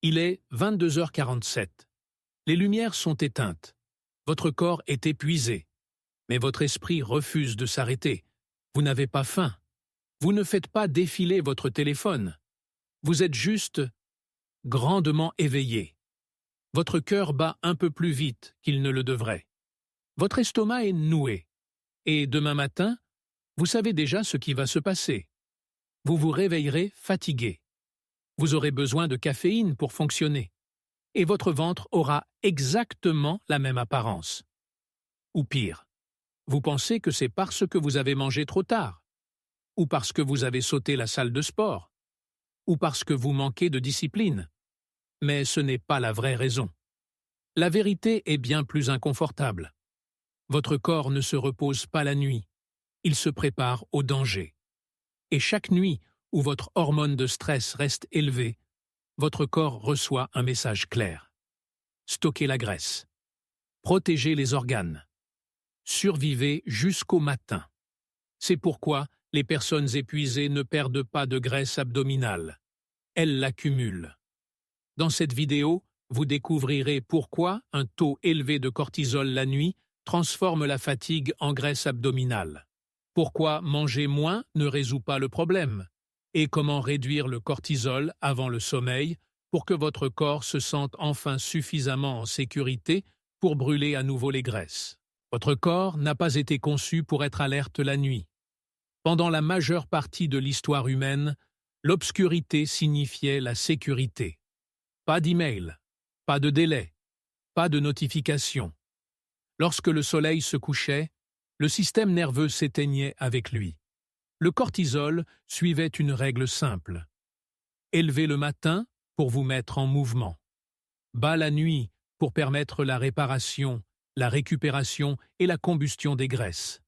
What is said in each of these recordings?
Il est 22h47. Les lumières sont éteintes. Votre corps est épuisé. Mais votre esprit refuse de s'arrêter. Vous n'avez pas faim. Vous ne faites pas défiler votre téléphone. Vous êtes juste grandement éveillé. Votre cœur bat un peu plus vite qu'il ne le devrait. Votre estomac est noué. Et demain matin, vous savez déjà ce qui va se passer. Vous vous réveillerez fatigué. Vous aurez besoin de caféine pour fonctionner. Et votre ventre aura exactement la même apparence. Ou pire, vous pensez que c'est parce que vous avez mangé trop tard, ou parce que vous avez sauté la salle de sport, ou parce que vous manquez de discipline. Mais ce n'est pas la vraie raison. La vérité est bien plus inconfortable. Votre corps ne se repose pas la nuit. Il se prépare au danger. Et chaque nuit où votre hormone de stress reste élevée, votre corps reçoit un message clair. Stockez la graisse. Protégez les organes. Survivez jusqu'au matin. C'est pourquoi les personnes épuisées ne perdent pas de graisse abdominale. Elles l'accumulent. Dans cette vidéo, vous découvrirez pourquoi un taux élevé de cortisol la nuit transforme la fatigue en graisse abdominale. Pourquoi manger moins ne résout pas le problème et comment réduire le cortisol avant le sommeil pour que votre corps se sente enfin suffisamment en sécurité pour brûler à nouveau les graisses. Votre corps n'a pas été conçu pour être alerte la nuit. Pendant la majeure partie de l'histoire humaine, l'obscurité signifiait la sécurité. Pas d'email, pas de délai, pas de notification. Lorsque le soleil se couchait, le système nerveux s'éteignait avec lui. Le cortisol suivait une règle simple. Élevé le matin pour vous mettre en mouvement. Bas la nuit pour permettre la réparation, la récupération et la combustion des graisses.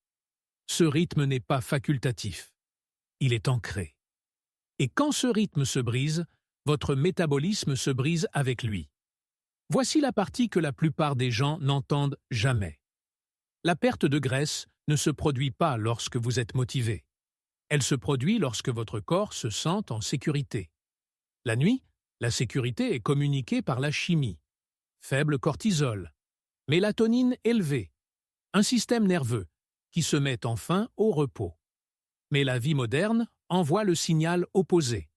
Ce rythme n'est pas facultatif. Il est ancré. Et quand ce rythme se brise, votre métabolisme se brise avec lui. Voici la partie que la plupart des gens n'entendent jamais. La perte de graisse ne se produit pas lorsque vous êtes motivé. Elle se produit lorsque votre corps se sent en sécurité. La nuit, la sécurité est communiquée par la chimie. Faible cortisol, mélatonine élevée, un système nerveux qui se met enfin au repos. Mais la vie moderne envoie le signal opposé.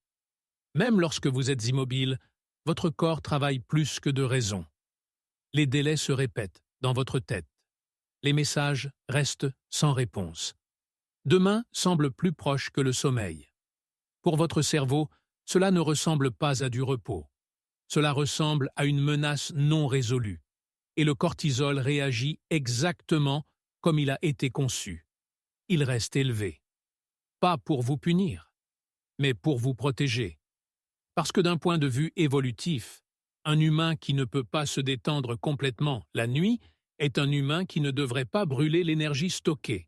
Même lorsque vous êtes immobile, votre corps travaille plus que de raison. Les délais se répètent dans votre tête. Les messages restent sans réponse. Demain semble plus proche que le sommeil. Pour votre cerveau, cela ne ressemble pas à du repos. Cela ressemble à une menace non résolue. Et le cortisol réagit exactement comme il a été conçu. Il reste élevé. Pas pour vous punir, mais pour vous protéger. Parce que d'un point de vue évolutif, un humain qui ne peut pas se détendre complètement la nuit est un humain qui ne devrait pas brûler l'énergie stockée.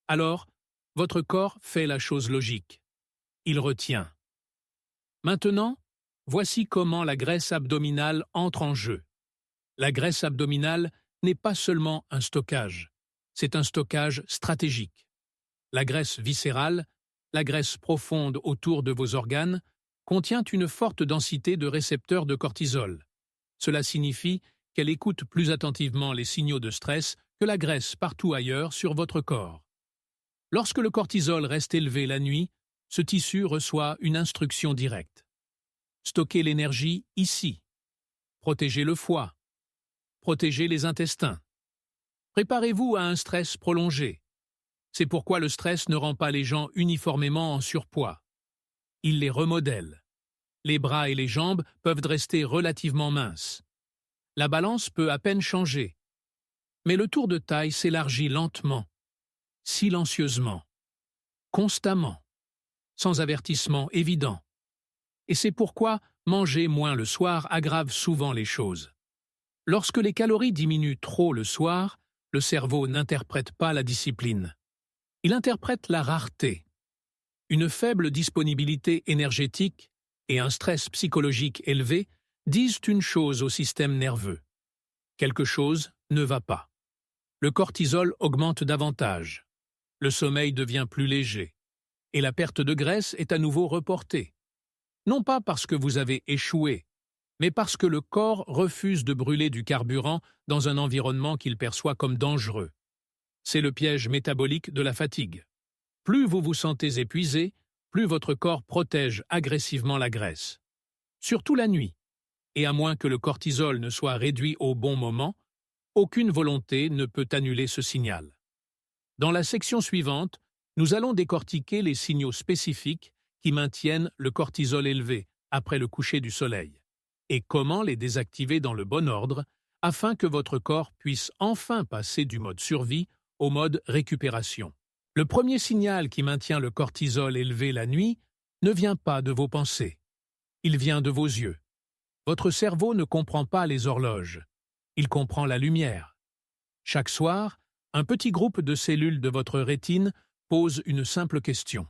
Alors, votre corps fait la chose logique. Il retient. Maintenant, voici comment la graisse abdominale entre en jeu. La graisse abdominale n'est pas seulement un stockage, c'est un stockage stratégique. La graisse viscérale, la graisse profonde autour de vos organes, contient une forte densité de récepteurs de cortisol. Cela signifie qu'elle écoute plus attentivement les signaux de stress que la graisse partout ailleurs sur votre corps. Lorsque le cortisol reste élevé la nuit, ce tissu reçoit une instruction directe. Stockez l'énergie ici. Protégez le foie. Protégez les intestins. Préparez-vous à un stress prolongé. C'est pourquoi le stress ne rend pas les gens uniformément en surpoids. Il les remodèle. Les bras et les jambes peuvent rester relativement minces. La balance peut à peine changer. Mais le tour de taille s'élargit lentement, silencieusement, constamment, sans avertissement évident. Et c'est pourquoi manger moins le soir aggrave souvent les choses. Lorsque les calories diminuent trop le soir, le cerveau n'interprète pas la discipline. Il interprète la rareté. Une faible disponibilité énergétique et un stress psychologique élevé disent une chose au système nerveux. Quelque chose ne va pas. Le cortisol augmente davantage. Le sommeil devient plus léger. Et la perte de graisse est à nouveau reportée. Non pas parce que vous avez échoué, mais parce que le corps refuse de brûler du carburant dans un environnement qu'il perçoit comme dangereux. C'est le piège métabolique de la fatigue. Plus vous vous sentez épuisé, plus votre corps protège agressivement la graisse. Surtout la nuit, et à moins que le cortisol ne soit réduit au bon moment, aucune volonté ne peut annuler ce signal. Dans la section suivante, nous allons décortiquer les signaux spécifiques qui maintiennent le cortisol élevé après le coucher du soleil, et comment les désactiver dans le bon ordre afin que votre corps puisse enfin passer du mode survie au mode récupération. Le premier signal qui maintient le cortisol élevé la nuit ne vient pas de vos pensées. Il vient de vos yeux. Votre cerveau ne comprend pas les horloges. Il comprend la lumière. Chaque soir, un petit groupe de cellules de votre rétine pose une simple question.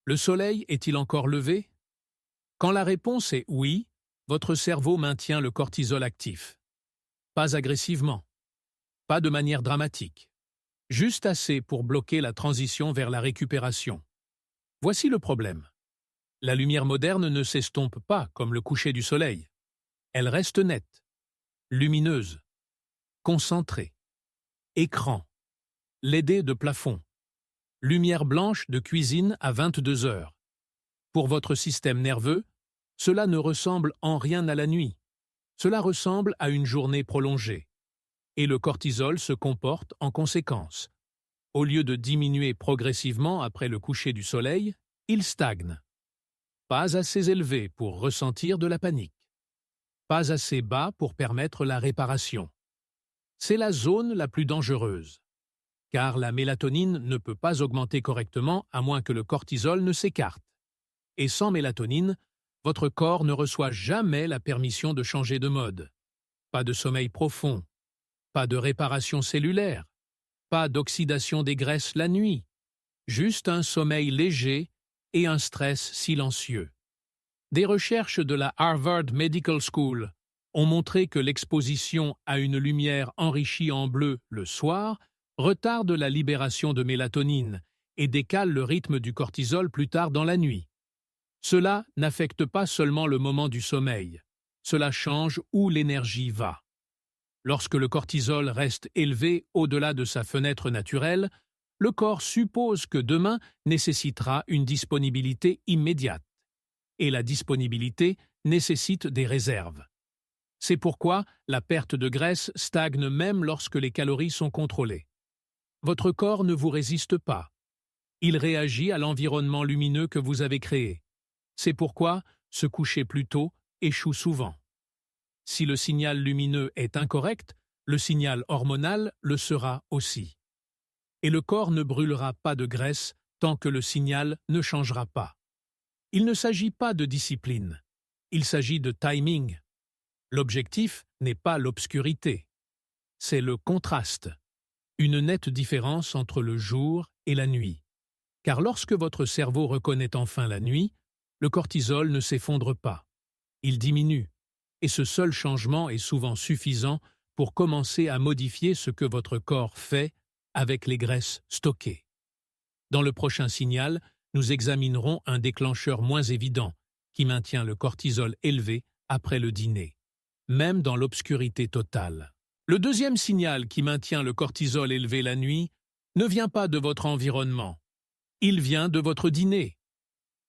Le soleil est-il encore levé? Quand la réponse est oui, votre cerveau maintient le cortisol actif. Pas agressivement, pas de manière dramatique, juste assez pour bloquer la transition vers la récupération. Voici le problème. La lumière moderne ne s'estompe pas comme le coucher du soleil. Elle reste nette, lumineuse, concentrée. Écran, LED de plafond, lumière blanche de cuisine à 22 heures. Pour votre système nerveux, cela ne ressemble en rien à la nuit. Cela ressemble à une journée prolongée. Et le cortisol se comporte en conséquence. Au lieu de diminuer progressivement après le coucher du soleil, il stagne. Pas assez élevé pour ressentir de la panique. Pas assez bas pour permettre la réparation. C'est la zone la plus dangereuse, car la mélatonine ne peut pas augmenter correctement à moins que le cortisol ne s'écarte. Et sans mélatonine, votre corps ne reçoit jamais la permission de changer de mode. Pas de sommeil profond, pas de réparation cellulaire, pas d'oxydation des graisses la nuit, juste un sommeil léger et un stress silencieux. Des recherches de la Harvard Medical School ont montré que l'exposition à une lumière enrichie en bleu le soir retarde la libération de mélatonine et décale le rythme du cortisol plus tard dans la nuit. Cela n'affecte pas seulement le moment du sommeil, cela change où l'énergie va. Lorsque le cortisol reste élevé au-delà de sa fenêtre naturelle, le corps suppose que demain nécessitera une disponibilité immédiate. Et la disponibilité nécessite des réserves. C'est pourquoi la perte de graisse stagne même lorsque les calories sont contrôlées. Votre corps ne vous résiste pas. Il réagit à l'environnement lumineux que vous avez créé. C'est pourquoi se coucher plus tôt échoue souvent. Si le signal lumineux est incorrect, le signal hormonal le sera aussi. Et le corps ne brûlera pas de graisse tant que le signal ne changera pas. Il ne s'agit pas de discipline, il s'agit de timing. L'objectif n'est pas l'obscurité, c'est le contraste, une nette différence entre le jour et la nuit. Car lorsque votre cerveau reconnaît enfin la nuit, le cortisol ne s'effondre pas, il diminue, et ce seul changement est souvent suffisant pour commencer à modifier ce que votre corps fait avec les graisses stockées. Dans le prochain signal, nous examinerons un déclencheur moins évident qui maintient le cortisol élevé après le dîner, même dans l'obscurité totale. Le deuxième signal qui maintient le cortisol élevé la nuit ne vient pas de votre environnement, il vient de votre dîner.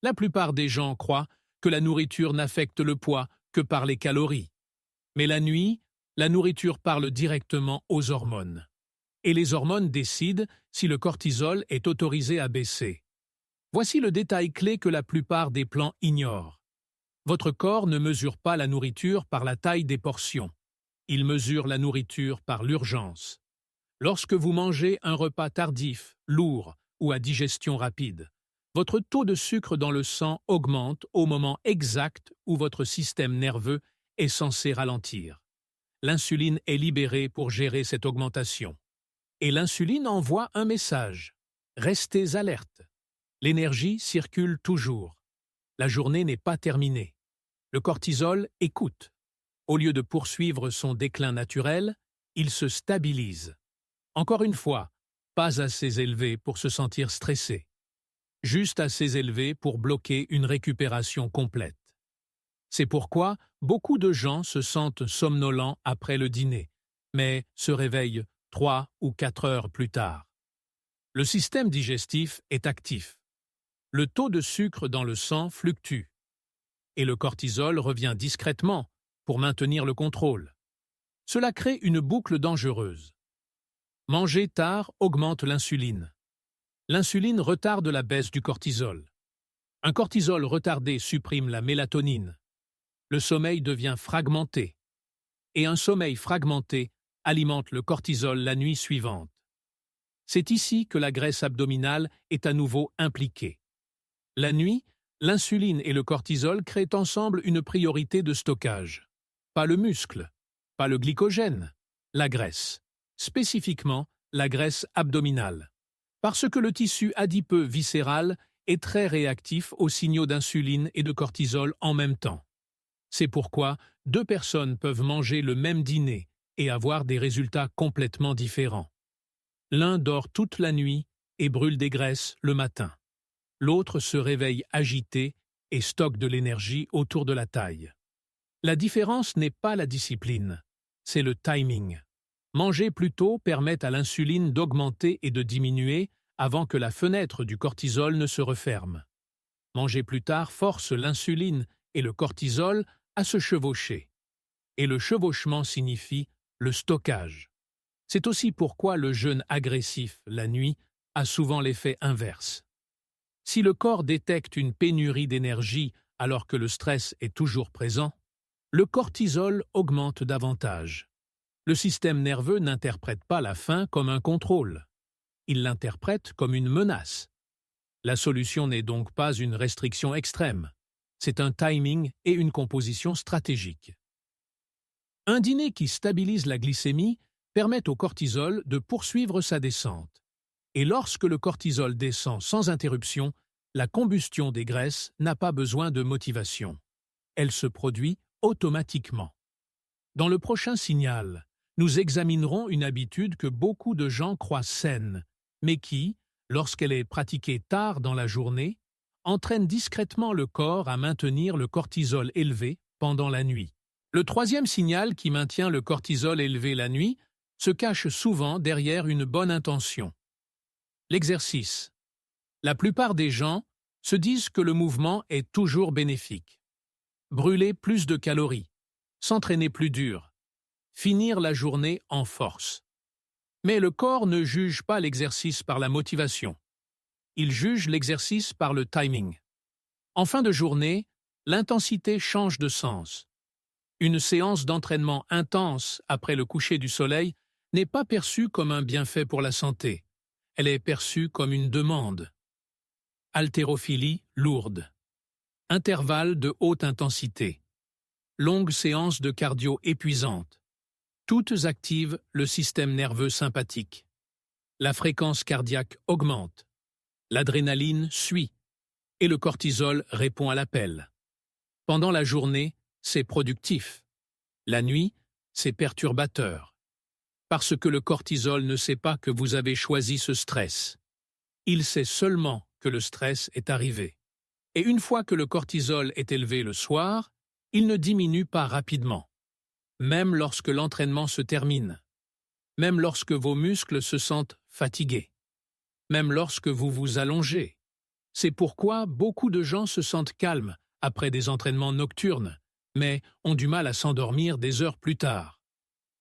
La plupart des gens croient que la nourriture n'affecte le poids que par les calories. Mais la nuit, la nourriture parle directement aux hormones. Et les hormones décident si le cortisol est autorisé à baisser. Voici le détail clé que la plupart des plans ignorent. Votre corps ne mesure pas la nourriture par la taille des portions. Il mesure la nourriture par l'urgence. Lorsque vous mangez un repas tardif, lourd ou à digestion rapide, votre taux de sucre dans le sang augmente au moment exact où votre système nerveux est censé ralentir. L'insuline est libérée pour gérer cette augmentation. Et l'insuline envoie un message. Restez alerte. L'énergie circule toujours. La journée n'est pas terminée. Le cortisol écoute. Au lieu de poursuivre son déclin naturel, il se stabilise. Encore une fois, pas assez élevé pour se sentir stressé. Juste assez élevé pour bloquer une récupération complète. C'est pourquoi beaucoup de gens se sentent somnolents après le dîner, mais se réveillent 3 ou 4 heures plus tard. Le système digestif est actif. Le taux de sucre dans le sang fluctue et le cortisol revient discrètement pour maintenir le contrôle. Cela crée une boucle dangereuse. Manger tard augmente l'insuline. L'insuline retarde la baisse du cortisol. Un cortisol retardé supprime la mélatonine. Le sommeil devient fragmenté. Et un sommeil fragmenté alimente le cortisol la nuit suivante. C'est ici que la graisse abdominale est à nouveau impliquée. La nuit, l'insuline et le cortisol créent ensemble une priorité de stockage. Pas le muscle, pas le glycogène, la graisse. Spécifiquement, la graisse abdominale. Parce que le tissu adipeux viscéral est très réactif aux signaux d'insuline et de cortisol en même temps. C'est pourquoi 2 personnes peuvent manger le même dîner et avoir des résultats complètement différents. L'un dort toute la nuit et brûle des graisses le matin. L'autre se réveille agité et stocke de l'énergie autour de la taille. La différence n'est pas la discipline, c'est le timing. Manger plus tôt permet à l'insuline d'augmenter et de diminuer avant que la fenêtre du cortisol ne se referme. Manger plus tard force l'insuline et le cortisol à se chevaucher. Et le chevauchement signifie le stockage. C'est aussi pourquoi le jeûne agressif, la nuit, a souvent l'effet inverse. Si le corps détecte une pénurie d'énergie alors que le stress est toujours présent, le cortisol augmente davantage. Le système nerveux n'interprète pas la faim comme un contrôle. Il l'interprète comme une menace. La solution n'est donc pas une restriction extrême. C'est un timing et une composition stratégique. Un dîner qui stabilise la glycémie permet au cortisol de poursuivre sa descente. Et lorsque le cortisol descend sans interruption, la combustion des graisses n'a pas besoin de motivation. Elle se produit automatiquement. Dans le prochain signal, nous examinerons une habitude que beaucoup de gens croient saine, mais qui, lorsqu'elle est pratiquée tard dans la journée, entraîne discrètement le corps à maintenir le cortisol élevé pendant la nuit. Le troisième signal qui maintient le cortisol élevé la nuit se cache souvent derrière une bonne intention. L'exercice. La plupart des gens se disent que le mouvement est toujours bénéfique. Brûler plus de calories, s'entraîner plus dur, finir la journée en force. Mais le corps ne juge pas l'exercice par la motivation. Il juge l'exercice par le timing. En fin de journée, l'intensité change de sens. Une séance d'entraînement intense après le coucher du soleil n'est pas perçue comme un bienfait pour la santé. Elle est perçue comme une demande. Haltérophilie lourde. Intervalle de haute intensité. Longue séance de cardio épuisante. Toutes activent le système nerveux sympathique. La fréquence cardiaque augmente. L'adrénaline suit. Et le cortisol répond à l'appel. Pendant la journée, c'est productif. La nuit, c'est perturbateur. Parce que le cortisol ne sait pas que vous avez choisi ce stress. Il sait seulement que le stress est arrivé. Et une fois que le cortisol est élevé le soir, il ne diminue pas rapidement. Même lorsque l'entraînement se termine. Même lorsque vos muscles se sentent fatigués. Même lorsque vous vous allongez. C'est pourquoi beaucoup de gens se sentent calmes après des entraînements nocturnes, mais ont du mal à s'endormir des heures plus tard.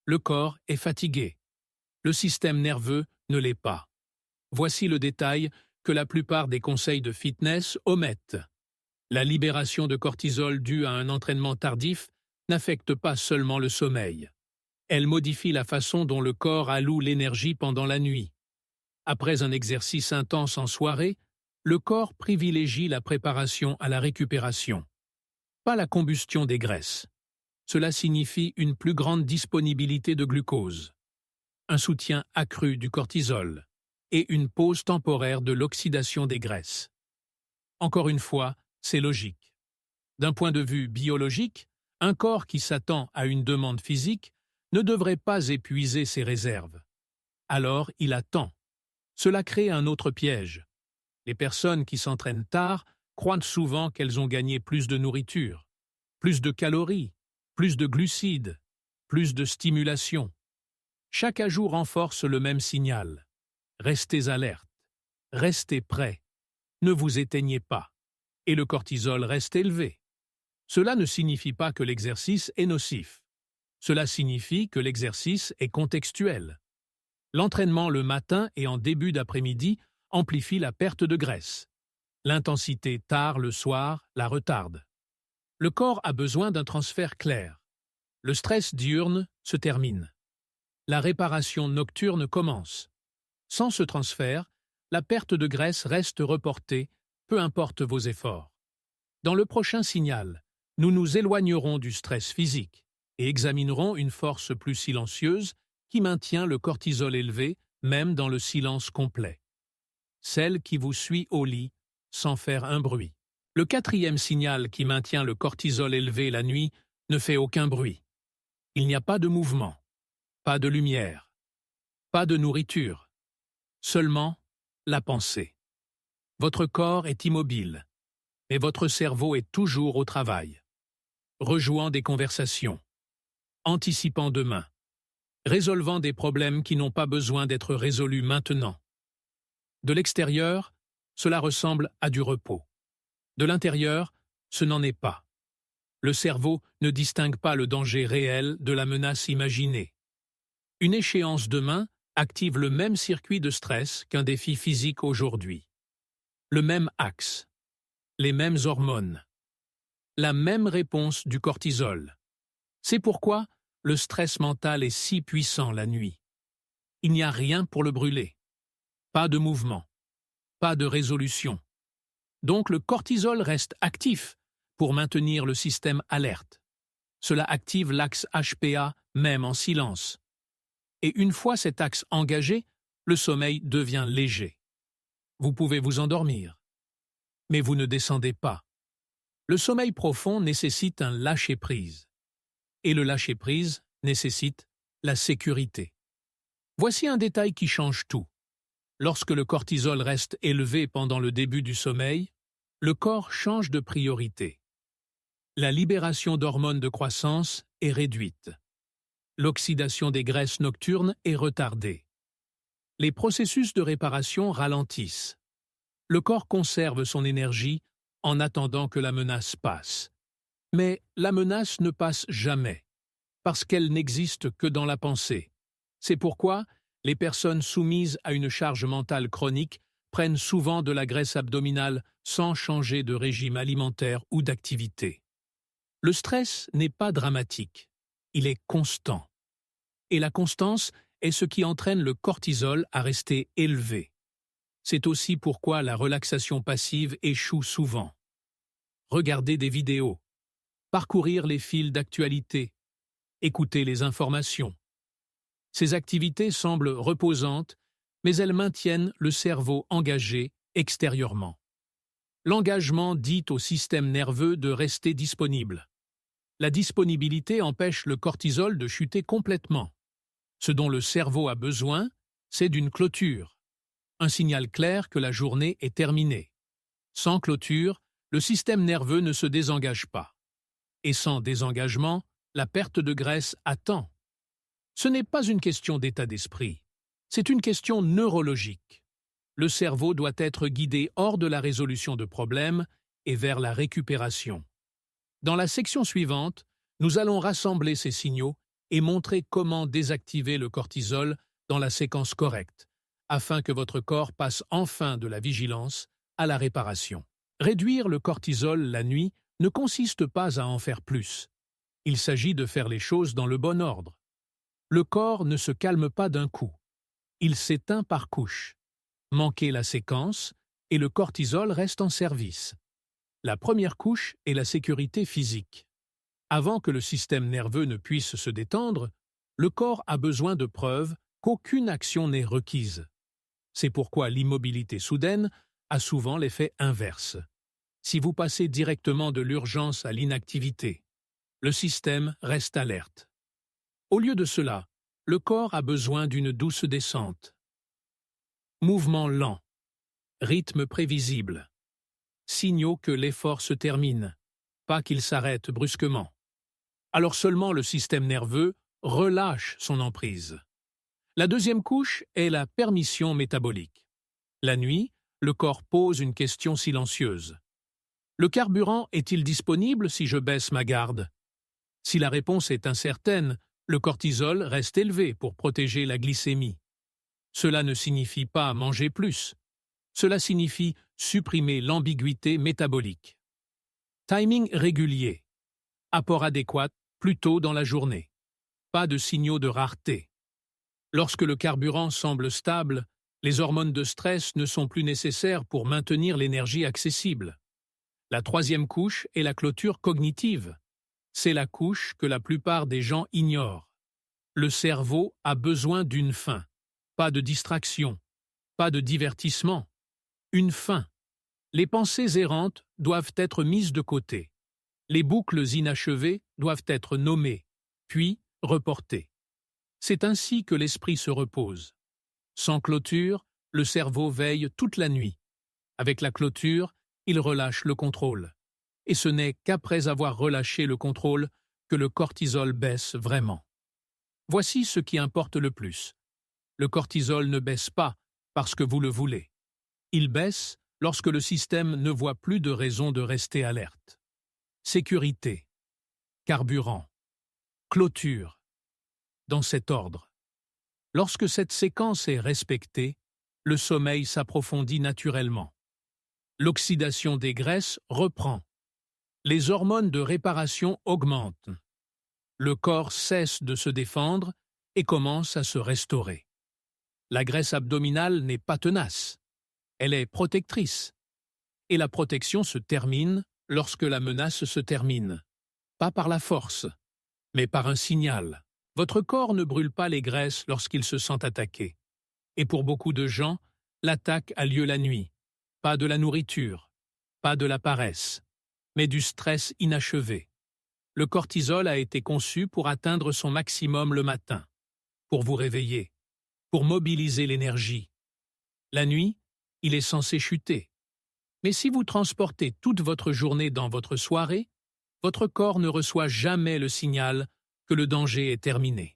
Le corps est fatigué. Le système nerveux ne l'est pas. Voici le détail que la plupart des conseils de fitness omettent. La libération de cortisol due à un entraînement tardif n'affecte pas seulement le sommeil. Elle modifie la façon dont le corps alloue l'énergie pendant la nuit. Après un exercice intense en soirée, le corps privilégie la préparation à la récupération, pas la combustion des graisses. Cela signifie une plus grande disponibilité de glucose, un soutien accru du cortisol et une pause temporaire de l'oxydation des graisses. Encore une fois, c'est logique. D'un point de vue biologique, un corps qui s'attend à une demande physique ne devrait pas épuiser ses réserves. Alors il attend. Cela crée un autre piège. Les personnes qui s'entraînent tard croient souvent qu'elles ont gagné plus de nourriture, plus de calories, plus de glucides, plus de stimulation. Chaque ajout renforce le même signal. Restez alerte, restez prêt, ne vous éteignez pas, et le cortisol reste élevé. Cela ne signifie pas que l'exercice est nocif. Cela signifie que l'exercice est contextuel. L'entraînement le matin et en début d'après-midi amplifie la perte de graisse. L'intensité tard le soir la retarde. Le corps a besoin d'un transfert clair. Le stress diurne se termine. La réparation nocturne commence. Sans ce transfert, la perte de graisse reste reportée, peu importe vos efforts. Dans le prochain signal, nous nous éloignerons du stress physique et examinerons une force plus silencieuse qui maintient le cortisol élevé même dans le silence complet. Celle qui vous suit au lit sans faire un bruit. Le quatrième signal qui maintient le cortisol élevé la nuit ne fait aucun bruit. Il n'y a pas de mouvement, pas de lumière, pas de nourriture, seulement la pensée. Votre corps est immobile, mais votre cerveau est toujours au travail, rejouant des conversations, anticipant demain, résolvant des problèmes qui n'ont pas besoin d'être résolus maintenant. De l'extérieur, cela ressemble à du repos. De l'intérieur, ce n'en est pas. Le cerveau ne distingue pas le danger réel de la menace imaginée. Une échéance demain active le même circuit de stress qu'un défi physique aujourd'hui. Le même axe, les mêmes hormones, la même réponse du cortisol. C'est pourquoi le stress mental est si puissant la nuit. Il n'y a rien pour le brûler. Pas de mouvement, pas de résolution. Donc le cortisol reste actif pour maintenir le système alerte. Cela active l'axe HPA même en silence. Et une fois cet axe engagé, le sommeil devient léger. Vous pouvez vous endormir. Mais vous ne descendez pas. Le sommeil profond nécessite un lâcher-prise. Et le lâcher-prise nécessite la sécurité. Voici un détail qui change tout. Lorsque le cortisol reste élevé pendant le début du sommeil, le corps change de priorité. La libération d'hormones de croissance est réduite. L'oxydation des graisses nocturnes est retardée. Les processus de réparation ralentissent. Le corps conserve son énergie en attendant que la menace passe. Mais la menace ne passe jamais, parce qu'elle n'existe que dans la pensée. C'est pourquoi les personnes soumises à une charge mentale chronique prennent souvent de la graisse abdominale sans changer de régime alimentaire ou d'activité. Le stress n'est pas dramatique, il est constant. Et la constance est ce qui entraîne le cortisol à rester élevé. C'est aussi pourquoi la relaxation passive échoue souvent. Regarder des vidéos, parcourir les fils d'actualité, écouter les informations. Ces activités semblent reposantes, mais elles maintiennent le cerveau engagé extérieurement. L'engagement dit au système nerveux de rester disponible. La disponibilité empêche le cortisol de chuter complètement. Ce dont le cerveau a besoin, c'est d'une clôture, un signal clair que la journée est terminée. Sans clôture, le système nerveux ne se désengage pas. Et sans désengagement, la perte de graisse attend. Ce n'est pas une question d'état d'esprit, c'est une question neurologique. Le cerveau doit être guidé hors de la résolution de problèmes et vers la récupération. Dans la section suivante, nous allons rassembler ces signaux et montrer comment désactiver le cortisol dans la séquence correcte, afin que votre corps passe enfin de la vigilance à la réparation. Réduire le cortisol la nuit ne consiste pas à en faire plus. Il s'agit de faire les choses dans le bon ordre. Le corps ne se calme pas d'un coup. Il s'éteint par couches. Manquez la séquence et le cortisol reste en service. La première couche est la sécurité physique. Avant que le système nerveux ne puisse se détendre, le corps a besoin de preuves qu'aucune action n'est requise. C'est pourquoi l'immobilité soudaine a souvent l'effet inverse. Si vous passez directement de l'urgence à l'inactivité, le système reste alerte. Au lieu de cela, le corps a besoin d'une douce descente. Mouvement lent, rythme prévisible, signaux que l'effort se termine, pas qu'il s'arrête brusquement. Alors seulement le système nerveux relâche son emprise. La deuxième couche est la permission métabolique. La nuit, le corps pose une question silencieuse. Le carburant est-il disponible si je baisse ma garde? Si la réponse est incertaine, le cortisol reste élevé pour protéger la glycémie. Cela ne signifie pas manger plus. Cela signifie supprimer l'ambiguïté métabolique. Timing régulier. Apport adéquat plus tôt dans la journée. Pas de signaux de rareté. Lorsque le carburant semble stable, les hormones de stress ne sont plus nécessaires pour maintenir l'énergie accessible. La troisième couche est la clôture cognitive. C'est la couche que la plupart des gens ignorent. Le cerveau a besoin d'une fin, pas de distraction, pas de divertissement. Une fin. Les pensées errantes doivent être mises de côté. Les boucles inachevées doivent être nommées, puis reportées. C'est ainsi que l'esprit se repose. Sans clôture, le cerveau veille toute la nuit. Avec la clôture, il relâche le contrôle. Et ce n'est qu'après avoir relâché le contrôle que le cortisol baisse vraiment. Voici ce qui importe le plus. Le cortisol ne baisse pas parce que vous le voulez. Il baisse lorsque le système ne voit plus de raison de rester alerte. Sécurité, carburant, clôture, dans cet ordre. Lorsque cette séquence est respectée, le sommeil s'approfondit naturellement. L'oxydation des graisses reprend. Les hormones de réparation augmentent. Le corps cesse de se défendre et commence à se restaurer. La graisse abdominale n'est pas tenace. Elle est protectrice. Et la protection se termine lorsque la menace se termine. Pas par la force, mais par un signal. Votre corps ne brûle pas les graisses lorsqu'il se sent attaqué. Et pour beaucoup de gens, l'attaque a lieu la nuit. Pas de la nourriture, pas de la paresse, mais du stress inachevé. Le cortisol a été conçu pour atteindre son maximum le matin, pour vous réveiller, pour mobiliser l'énergie. La nuit, il est censé chuter. Mais si vous transportez toute votre journée dans votre soirée, votre corps ne reçoit jamais le signal que le danger est terminé.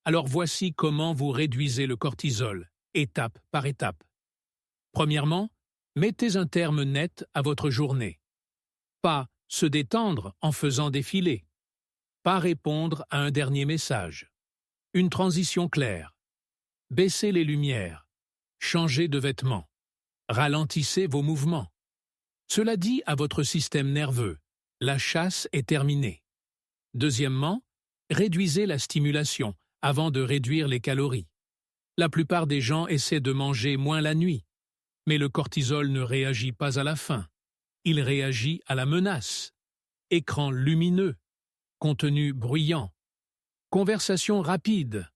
Alors voici comment vous réduisez le cortisol, étape par étape. Premièrement, mettez un terme net à votre journée. Pas se détendre en faisant défiler. Pas répondre à un dernier message. Une transition claire. Baissez les lumières. Changez de vêtements. Ralentissez vos mouvements. Cela dit à votre système nerveux, la chasse est terminée. Deuxièmement, réduisez la stimulation avant de réduire les calories. La plupart des gens essaient de manger moins la nuit, mais le cortisol ne réagit pas à la faim. Il réagit à la menace. Écran lumineux, contenu bruyant, conversation rapide.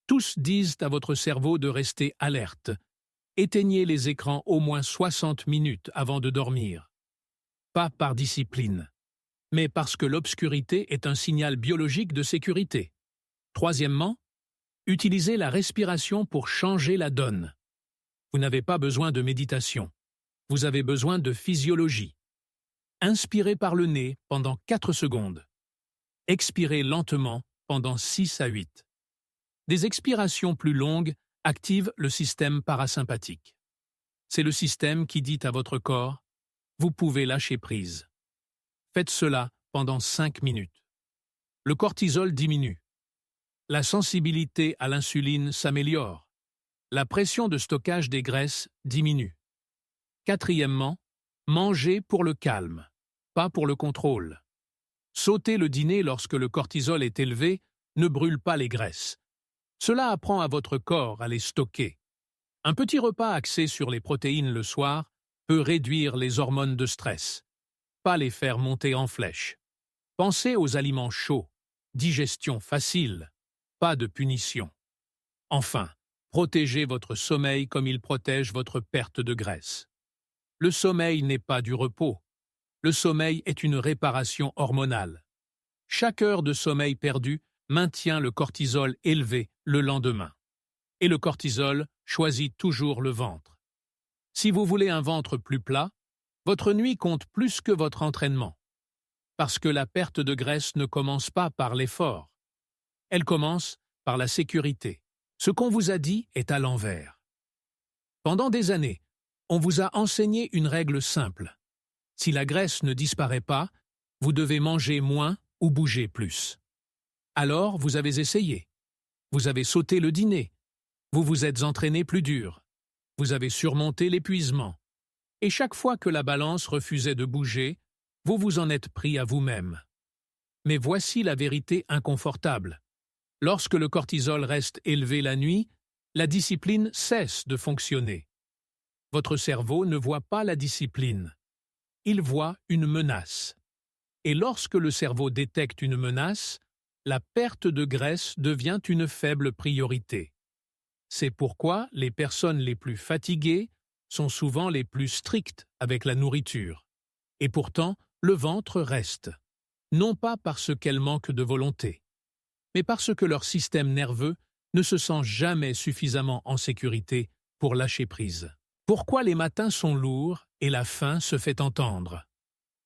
Tous disent à votre cerveau de rester alerte. Éteignez les écrans au moins 60 minutes avant de dormir. Pas par discipline, mais parce que l'obscurité est un signal biologique de sécurité. Troisièmement, utilisez la respiration pour changer la donne. Vous n'avez pas besoin de méditation. Vous avez besoin de physiologie. Inspirez par le nez pendant 4 secondes. Expirez lentement pendant 6 à 8. Des expirations plus longues activent le système parasympathique. C'est le système qui dit à votre corps « Vous pouvez lâcher prise ». Faites cela pendant 5 minutes. Le cortisol diminue. La sensibilité à l'insuline s'améliore. La pression de stockage des graisses diminue. Quatrièmement, mangez pour le calme, pas pour le contrôle. Sauter le dîner lorsque le cortisol est élevé ne brûle pas les graisses. Cela apprend à votre corps à les stocker. Un petit repas axé sur les protéines le soir peut réduire les hormones de stress, pas les faire monter en flèche. Pensez aux aliments chauds, digestion facile, pas de punition. Enfin, protégez votre sommeil comme il protège votre perte de graisse. Le sommeil n'est pas du repos. Le sommeil est une réparation hormonale. Chaque heure de sommeil perdue maintient le cortisol élevé le lendemain. Et le cortisol choisit toujours le ventre. Si vous voulez un ventre plus plat, votre nuit compte plus que votre entraînement. Parce que la perte de graisse ne commence pas par l'effort. Elle commence par la sécurité. Ce qu'on vous a dit est à l'envers. Pendant des années, on vous a enseigné une règle simple. Si la graisse ne disparaît pas, vous devez manger moins ou bouger plus. Alors, vous avez essayé. Vous avez sauté le dîner. Vous vous êtes entraîné plus dur. Vous avez surmonté l'épuisement. Et chaque fois que la balance refusait de bouger, vous vous en êtes pris à vous-même. Mais voici la vérité inconfortable. Lorsque le cortisol reste élevé la nuit, la discipline cesse de fonctionner. Votre cerveau ne voit pas la discipline. Il voit une menace. Et lorsque le cerveau détecte une menace, la perte de graisse devient une faible priorité. C'est pourquoi les personnes les plus fatiguées sont souvent les plus strictes avec la nourriture. Et pourtant, le ventre reste. Non pas parce qu'elles manquent de volonté, mais parce que leur système nerveux ne se sent jamais suffisamment en sécurité pour lâcher prise. Pourquoi les matins sont lourds et la faim se fait entendre?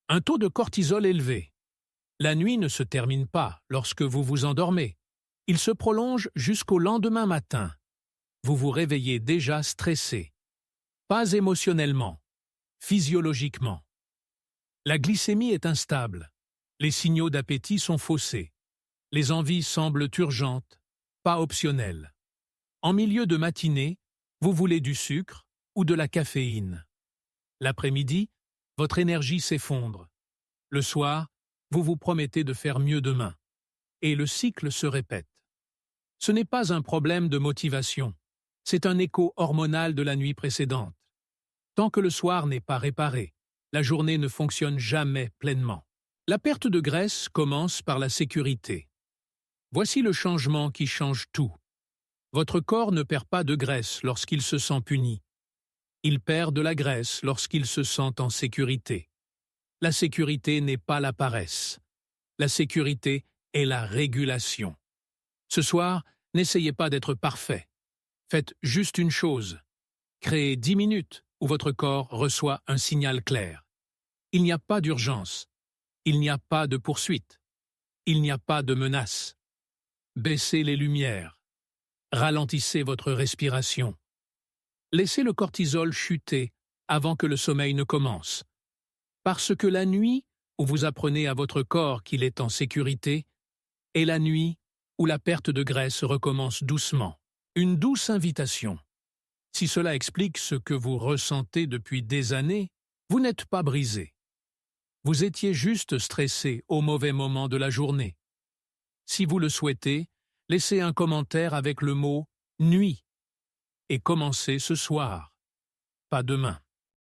Un taux de cortisol élevé. La nuit ne se termine pas lorsque vous vous endormez. Il se prolonge jusqu'au lendemain matin. Vous vous réveillez déjà stressé. Pas émotionnellement, physiologiquement. La glycémie est instable. Les signaux d'appétit sont faussés. Les envies semblent urgentes, pas optionnelles. En milieu de matinée, vous voulez du sucre ou de la caféine. L'après-midi, votre énergie s'effondre. Le soir, vous vous promettez de faire mieux demain. Et le cycle se répète. Ce n'est pas un problème de motivation. C'est un écho hormonal de la nuit précédente. Tant que le soir n'est pas réparé, la journée ne fonctionne jamais pleinement. La perte de graisse commence par la sécurité. Voici le changement qui change tout. Votre corps ne perd pas de graisse lorsqu'il se sent puni. Il perd de la graisse lorsqu'il se sent en sécurité. La sécurité n'est pas la paresse. La sécurité est la régulation. Ce soir, n'essayez pas d'être parfait. Faites juste une chose. Créez 10 minutes où votre corps reçoit un signal clair. Il n'y a pas d'urgence. Il n'y a pas de poursuite. Il n'y a pas de menace. Baissez les lumières. Ralentissez votre respiration. Laissez le cortisol chuter avant que le sommeil ne commence. Parce que la nuit où vous apprenez à votre corps qu'il est en sécurité est la nuit où la perte de graisse recommence doucement. Une douce invitation. Si cela explique ce que vous ressentez depuis des années, vous n'êtes pas brisé. Vous étiez juste stressé au mauvais moment de la journée. Si vous le souhaitez, laissez un commentaire avec le mot « nuit » et commencez ce soir, pas demain.